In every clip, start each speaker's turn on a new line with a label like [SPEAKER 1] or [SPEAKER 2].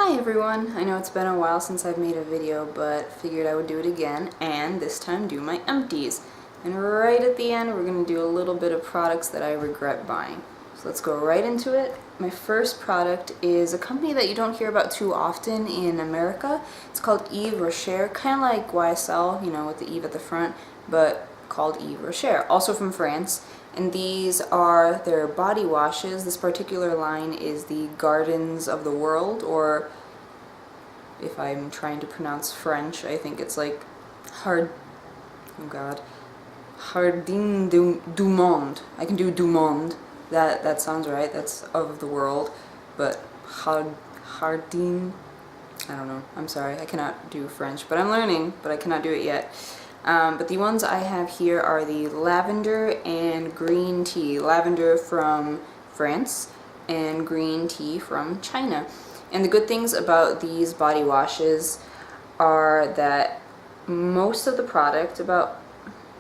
[SPEAKER 1] Hi everyone! I know it's been a while since I've made a video, but figured I would do it again, and this time do my empties. And right at the end we're going to do a little bit of products that I regret buying. So let's go right into it. My first product is a company that you don't hear about too often in America. It's called Yves Rocher, kind of like YSL, you know, with the Yves at the front, but called Yves Rocher, also from France. And these are their body washes. This particular line is the Gardens of the World, or if I'm trying to pronounce French, I think it's like Jardins du Monde. I can do du Monde. That sounds right. That's of the world. But Jardin, I don't know. I'm sorry. I cannot do French, but I'm learning, but I cannot do it yet. But the ones I have here are the lavender and green tea. Lavender from France and green tea from China. And the good things about these body washes are that most of the product, about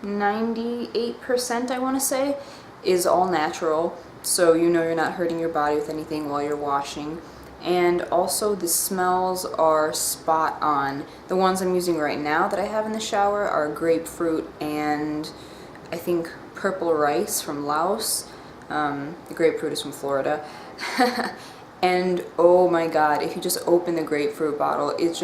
[SPEAKER 1] 98% I want to say, is all natural. So you know you're not hurting your body with anything while you're washing. And also the smells are spot on. The ones I'm using right now that I have in the shower are grapefruit and I think purple rice from Laos. The grapefruit is from Florida. And oh my god, if you just open the grapefruit bottle, it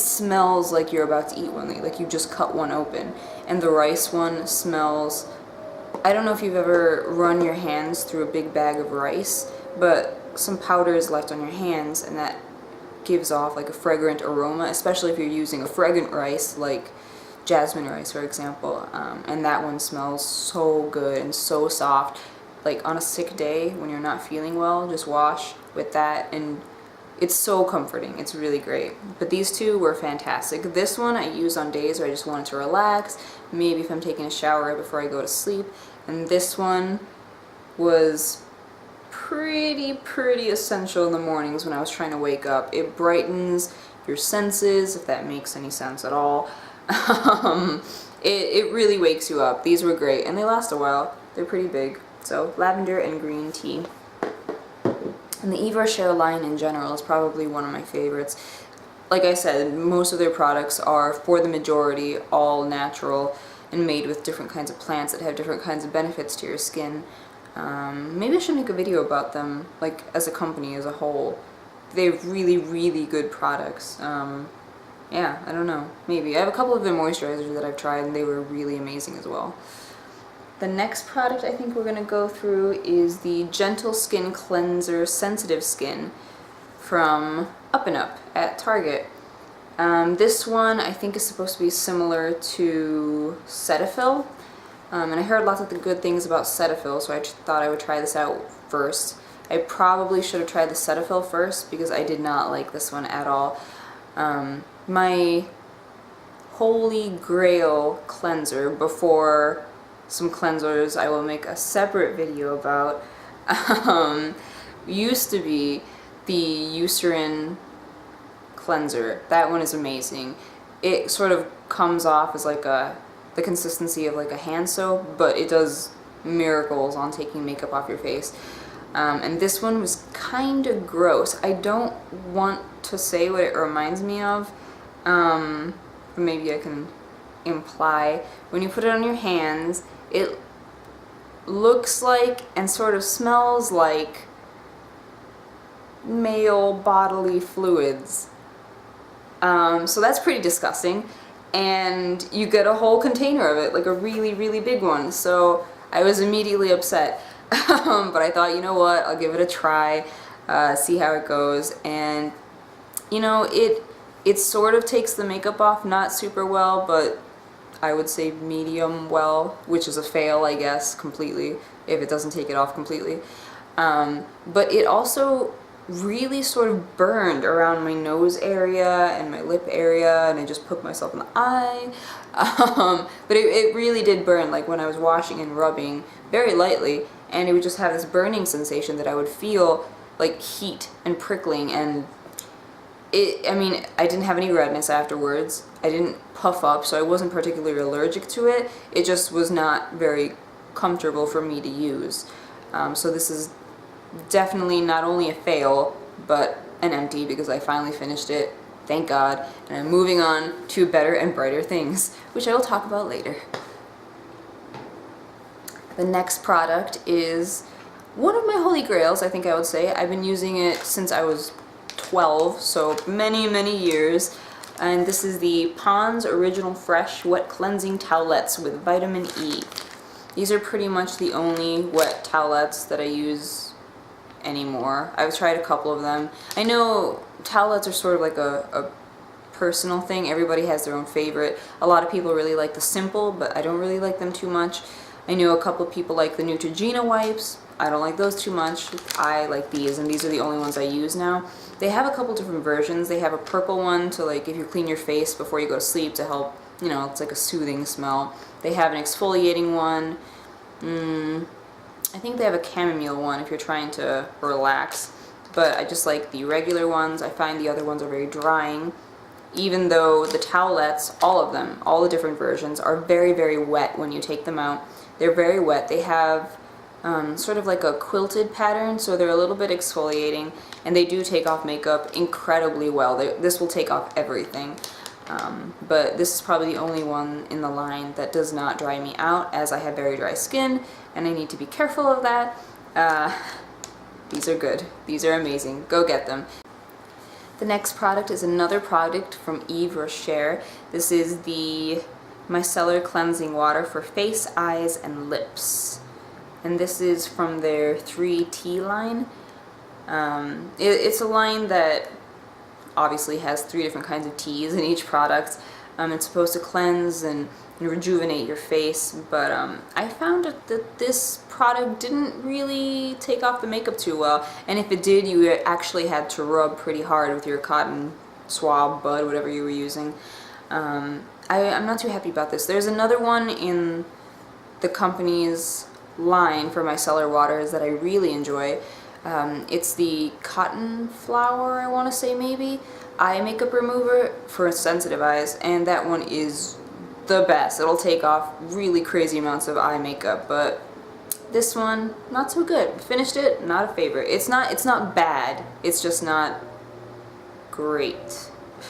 [SPEAKER 1] smells like you're about to eat one, like you just cut one open. And the rice one smells, I don't know if you've ever run your hands through a big bag of rice, but some powder is left on your hands and that gives off like a fragrant aroma, especially if you're using a fragrant rice like jasmine rice, for example. And that one smells so good and so soft. Like on a sick day when you're not feeling well, just wash with that and it's so comforting. It's really great. But these two were fantastic. This one I use on days where I just wanted to relax, maybe if I'm taking a shower right before I go to sleep. And this one was pretty essential in the mornings when I was trying to wake up. It brightens your senses, if that makes any sense at all. It really wakes you up. These were great and they last a while. They're pretty big. So lavender and green tea. And the Yves Rocher line in general is probably one of my favorites. Like I said, most of their products are, for the majority, all natural and made with different kinds of plants that have different kinds of benefits to your skin. Maybe I should make a video about them, like as a company as a whole. They have really good products. Yeah, I don't know, maybe. I have a couple of their moisturizers that I've tried and they were really amazing as well. The next product I think we're going to go through is the Gentle Skin Cleanser Sensitive Skin from Up & Up at Target. This one I think is supposed to be similar to Cetaphil. And I heard lots of the good things about Cetaphil, so I thought I would try this out first. I probably should have tried the Cetaphil first because I did not like this one at all. My holy grail cleanser, before some cleansers I will make a separate video about, used to be the Eucerin cleanser. That one is amazing. It sort of comes off as like the consistency of like a hand soap, but it does miracles on taking makeup off your face. And this one was kind of gross. I don't want to say what it reminds me of, but maybe I can imply. When you put it on your hands, it looks like and sort of smells like male bodily fluids. So that's pretty disgusting. And you get a whole container of it, like a really big one. So I was immediately upset. But I thought, you know what, I'll give it a try, see how it goes. And you know, it sort of takes the makeup off, not super well, but I would say medium well, which is a fail, I guess, completely, if it doesn't take it off completely. But it also really sort of burned around my nose area and my lip area, and I just poked myself in the eye. But it really did burn, like when I was washing and rubbing very lightly, and it would just have this burning sensation that I would feel like heat and prickling, and I mean, I didn't have any redness afterwards. I didn't puff up, so I wasn't particularly allergic to it. It just was not very comfortable for me to use. So this is definitely not only a fail, but an empty because I finally finished it, thank God, and I'm moving on to better and brighter things, which I will talk about later. The next product is one of my holy grails, I think I would say. I've been using it since I was 12, so many years. And this is the Pond's Original Fresh Wet Cleansing Towelettes with vitamin E. These are pretty much the only wet towelettes that I use anymore. I've tried a couple of them. I know towelettes are sort of like a personal thing. Everybody has their own favorite. A lot of people really like the Simple, but I don't really like them too much. I know a couple of people like the Neutrogena wipes. I don't like those too much. I like these, and these are the only ones I use now. They have a couple different versions. They have a purple one to, like, if you clean your face before you go to sleep to help, you know, it's like a soothing smell. They have an exfoliating one. I think they have a chamomile one if you're trying to relax. But I just like the regular ones. I find the other ones are very drying. Even though the towelettes, all of them, all the different versions, are very wet when you take them out. They're very wet. They have sort of like a quilted pattern, so they're a little bit exfoliating, and they do take off makeup incredibly well. This will take off everything. But this is probably the only one in the line that does not dry me out, as I have very dry skin, and I need to be careful of that. These are good. These are amazing. Go get them. The next product is another product from Yves Rocher. This is the Micellar Cleansing Water for face, eyes, and lips. And this is from their 3T line. It's a line that obviously has 3 different kinds of teas in each product. It's supposed to cleanse and rejuvenate your face, but I found that this product didn't really take off the makeup too well, and if it did, you actually had to rub pretty hard with your cotton swab, bud, whatever you were using. I'm not too happy about this. There's another one in the company's line for micellar waters that I really enjoy. It's the Cotton Flower, I want to say, maybe, eye makeup remover for sensitive eyes, and that one is the best. It'll take off really crazy amounts of eye makeup, but this one, not so good. Finished it, not a favorite. It's not bad, it's just not great.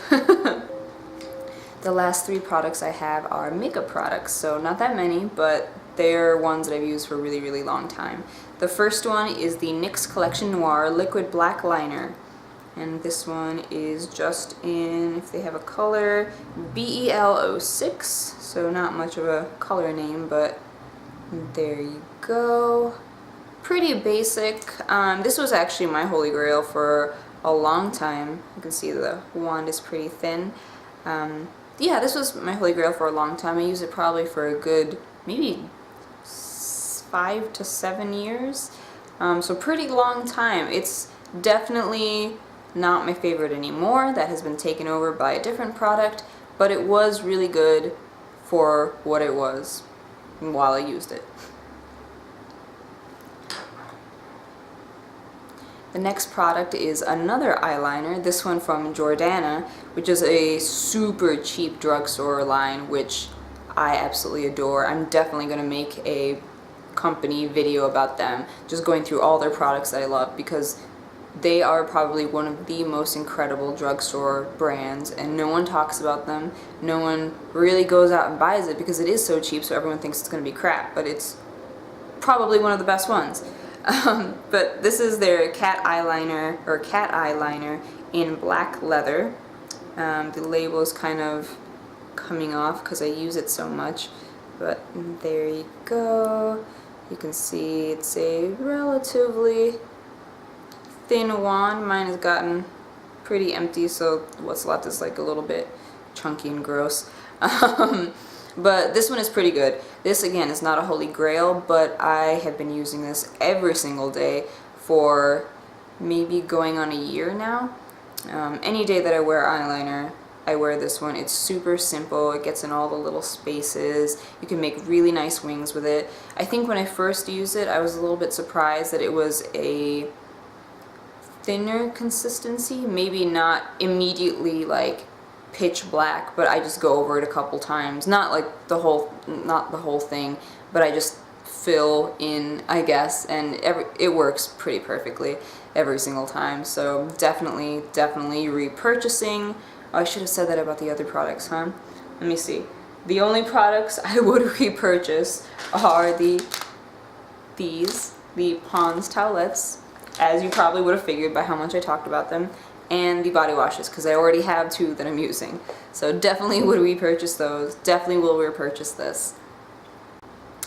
[SPEAKER 1] The last 3 products I have are makeup products, so not that many, but they're ones that I've used for a really long time. The first one is the NYX Collection Noir Liquid Black Liner, and this one is just in, if they have a color, BEL06, so not much of a color name, but there you go. Pretty basic. This was actually my holy grail for a long time. You can see the wand is pretty thin. Yeah, this was my holy grail for a long time. I used it probably for a good, maybe 5 to 7 years. So pretty long time. It's definitely not my favorite anymore. That has been taken over by a different product, but it was really good for what it was while I used it. The next product is another eyeliner, this one from Jordana, which is a super cheap drugstore line, which I absolutely adore. I'm definitely going to make a company video about them, just going through all their products that I love, because they are probably one of the most incredible drugstore brands, and no one talks about them. No one really goes out and buys it because it is so cheap, so everyone thinks it's going to be crap, but it's probably one of the best ones. But this is their cat eyeliner in black leather. The label is kind of coming off because I use it so much, but there you go. You can see it's a relatively thin wand. Mine has gotten pretty empty, so what's left is like a little bit chunky and gross. But this one is pretty good. This, again, is not a holy grail, but I have been using this every single day for maybe going on a year now. Any day that I wear eyeliner, I wear this one. It's super simple. It gets in all the little spaces. You can make really nice wings with it. I think when I first used it, I was a little bit surprised that it was a thinner consistency. Maybe not immediately like pitch black, but I just go over it a couple times. Not like the whole thing, but I just fill in, I guess, and it works pretty perfectly every single time. So definitely repurchasing. Oh, I should have said that about the other products, huh? Let me see. The only products I would repurchase are the Pond's Towlettes, as you probably would have figured by how much I talked about them, and the body washes, because I already have 2 that I'm using. So definitely would repurchase those. Definitely will repurchase this.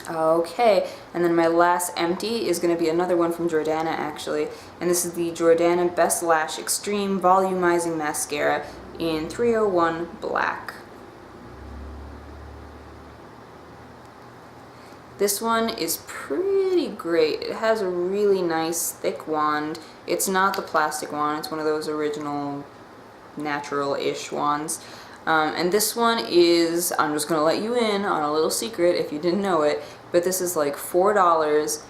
[SPEAKER 1] Okay, and then my last empty is going to be another one from Jordana, actually, and this is the Jordana Best Lash Extreme Volumizing Mascara in 301 Black. This one is pretty great. It has a really nice thick wand. It's not the plastic wand, it's one of those original natural-ish wands. And this one is, I'm just going to let you in on a little secret if you didn't know it, but this is like $4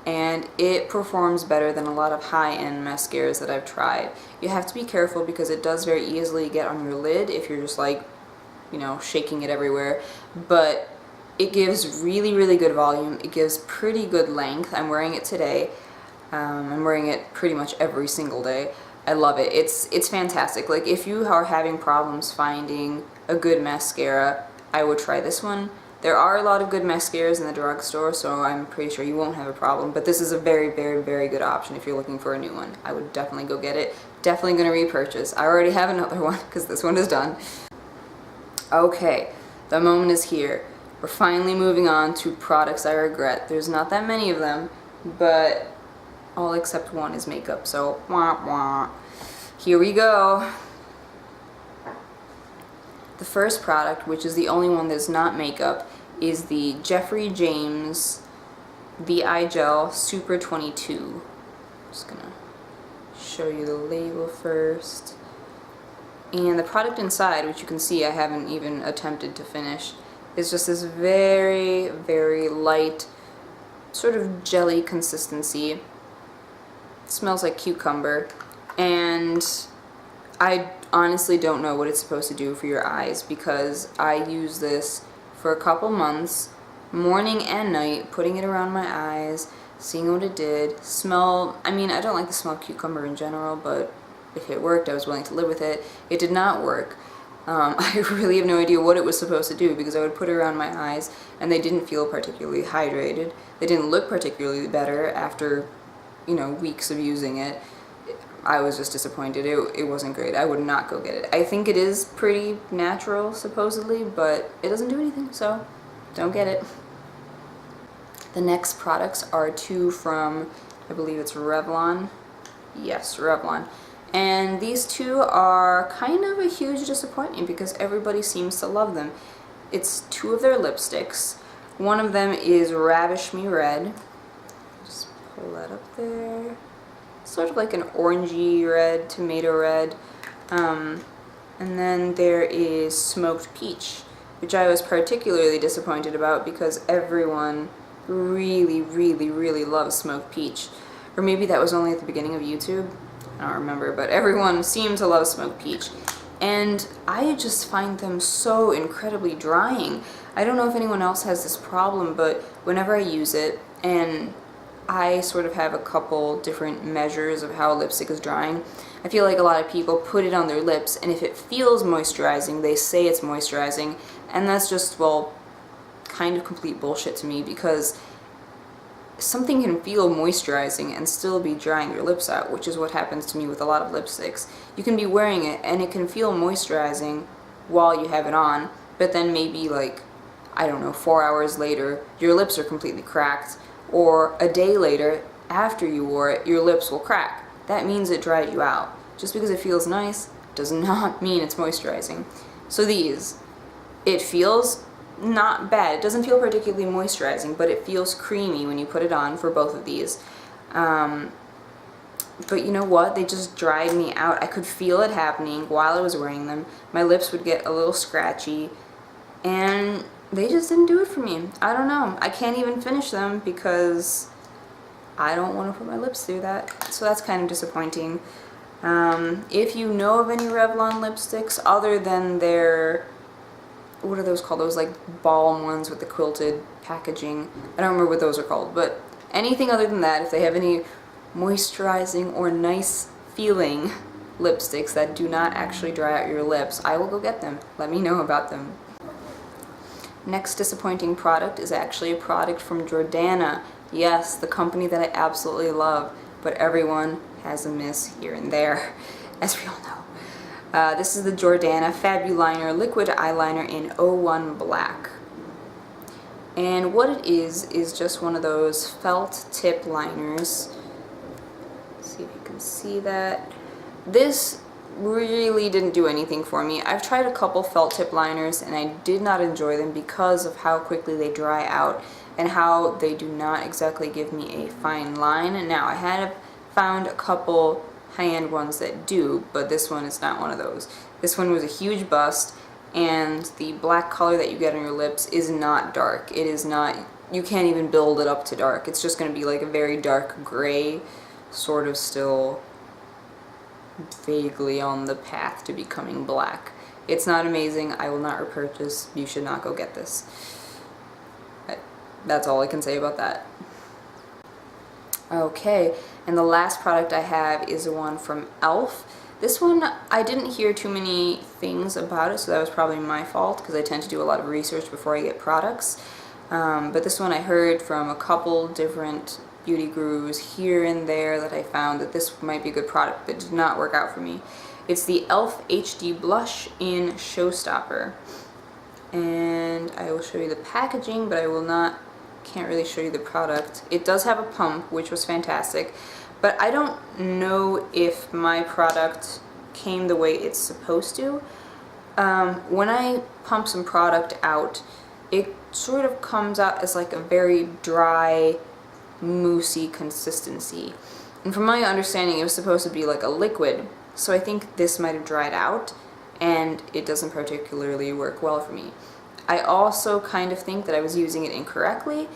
[SPEAKER 1] and it performs better than a lot of high-end mascaras that I've tried. You have to be careful because it does very easily get on your lid if you're just like, you know, shaking it everywhere, but it gives really good volume. It gives pretty good length. I'm wearing it today. I'm wearing it pretty much every single day. I love it. It's fantastic. Like, if you are having problems finding a good mascara, I would try this one. There are a lot of good mascaras in the drugstore, so I'm pretty sure you won't have a problem, but this is a very good option if you're looking for a new one. I would definitely go get it. Definitely going to repurchase. I already have another one because this one is done. Okay, the moment is here. We're finally moving on to products I regret. There's not that many of them, but all except one is makeup, so wah wah. Here we go. The first product, which is the only one that's not makeup, is the Jeffree James VI Gel Super 22. Just gonna show you the label first. And the product inside, which you can see I haven't even attempted to finish, is just this very light, sort of jelly consistency. It smells like cucumber, and I honestly don't know what it's supposed to do for your eyes because I use this for a couple months, morning and night, putting it around my eyes, seeing what it did. I mean, I don't like the smell of cucumber in general, but if it worked, I was willing to live with it. It did not work. I really have no idea what it was supposed to do because I would put it around my eyes and they didn't feel particularly hydrated. They didn't look particularly better after, you know, weeks of using it. I was just disappointed. It wasn't great. I would not go get it. I think it is pretty natural, supposedly, but it doesn't do anything, so don't get it. The next products are 2 from, I believe it's Revlon. Yes, Revlon. And these 2 are kind of a huge disappointment because everybody seems to love them. It's 2 of their lipsticks. One of them is Ravish Me Red. Just pull that up there. Sort of like an orangey red, tomato red. And then there is Smoked Peach, which I was particularly disappointed about because everyone really loves Smoked Peach. Or maybe that was only at the beginning of YouTube. I don't remember, but everyone seemed to love Smoked Peach. And I just find them so incredibly drying. I don't know if anyone else has this problem, but whenever I use it, and I sort of have a couple different measures of how a lipstick is drying, I feel like a lot of people put it on their lips, and if it feels moisturizing, they say it's moisturizing, and that's just, well, kind of complete bullshit to me because something can feel moisturizing and still be drying your lips out, which is what happens to me with a lot of lipsticks. You can be wearing it and it can feel moisturizing while you have it on, but then maybe like, I don't know, 4 hours later, your lips are completely cracked, or a day later, after you wore it, your lips will crack. That means it dried you out. Just because it feels nice does not mean it's moisturizing. So these, it feels not bad. It doesn't feel particularly moisturizing, but it feels creamy when you put it on for both of these. But you know what? They just dried me out. I could feel it happening while I was wearing them. My lips would get a little scratchy, and they just didn't do it for me. I don't know. I can't even finish them because I don't want to put my lips through that. So that's kind of disappointing. If you know of any Revlon lipsticks other than their what are those called? Those like balm ones with the quilted packaging. I don't remember what those are called, but anything other than that, if they have any moisturizing or nice feeling lipsticks that do not actually dry out your lips, I will go get them. Let me know about them. Next disappointing product is actually a product from Jordana. Yes, the company that I absolutely love, but everyone has a miss here and there, as we all know. This is the Jordana FabuLiner Liquid Eyeliner in 01 Black. And what it is just one of those felt tip liners. Let's see if you can see that. This really didn't do anything for me. I've tried a couple felt tip liners and I did not enjoy them because of how quickly they dry out and how they do not exactly give me a fine line. Now, I had found a couple high-end ones that do, but this one is not one of those. This one was a huge bust, and the black color that you get on your lips is not dark. It is not, you can't even build it up to dark. It's just going to be like a very dark gray, sort of still vaguely on the path to becoming black. It's not amazing. I will not repurchase. You should not go get this. That's all I can say about that. Okay, and the last product I have is one from e.l.f. This one, I didn't hear too many things about it, so that was probably my fault because I tend to do a lot of research before I get products. But this one I heard from a couple different beauty gurus here and there that I found that this might be a good product, but did not work out for me. It's the e.l.f. HD Blush in Showstopper. And I will show you the packaging, but I will not, can't really show you the product. It does have a pump, which was fantastic, but I don't know if my product came the way it's supposed to. When I pump some product out, it sort of comes out as like a very dry, moussey consistency. And from my understanding, it was supposed to be like a liquid, so I think this might have dried out, and it doesn't particularly work well for me. I also kind of think that I was using it incorrectly,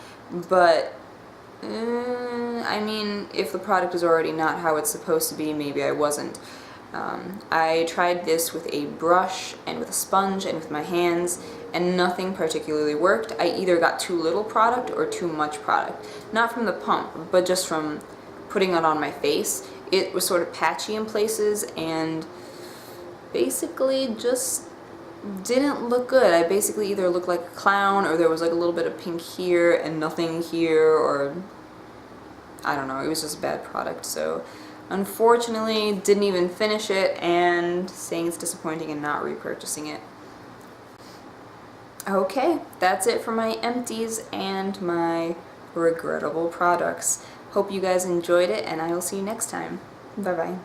[SPEAKER 1] but I mean, if the product is already not how it's supposed to be, maybe I wasn't. I tried this with a brush and with a sponge and with my hands, and nothing particularly worked. I either got too little product or too much product. Not from the pump, but just from putting it on my face. It was sort of patchy in places and basically just didn't look good. I basically either looked like a clown, or there was like a little bit of pink here and nothing here, or I don't know, it was just a bad product. So unfortunately didn't even finish it, and saying it's disappointing and not repurchasing it. Okay, that's it for my empties and my regrettable products. Hope you guys enjoyed it, and I will see you next time. Bye bye.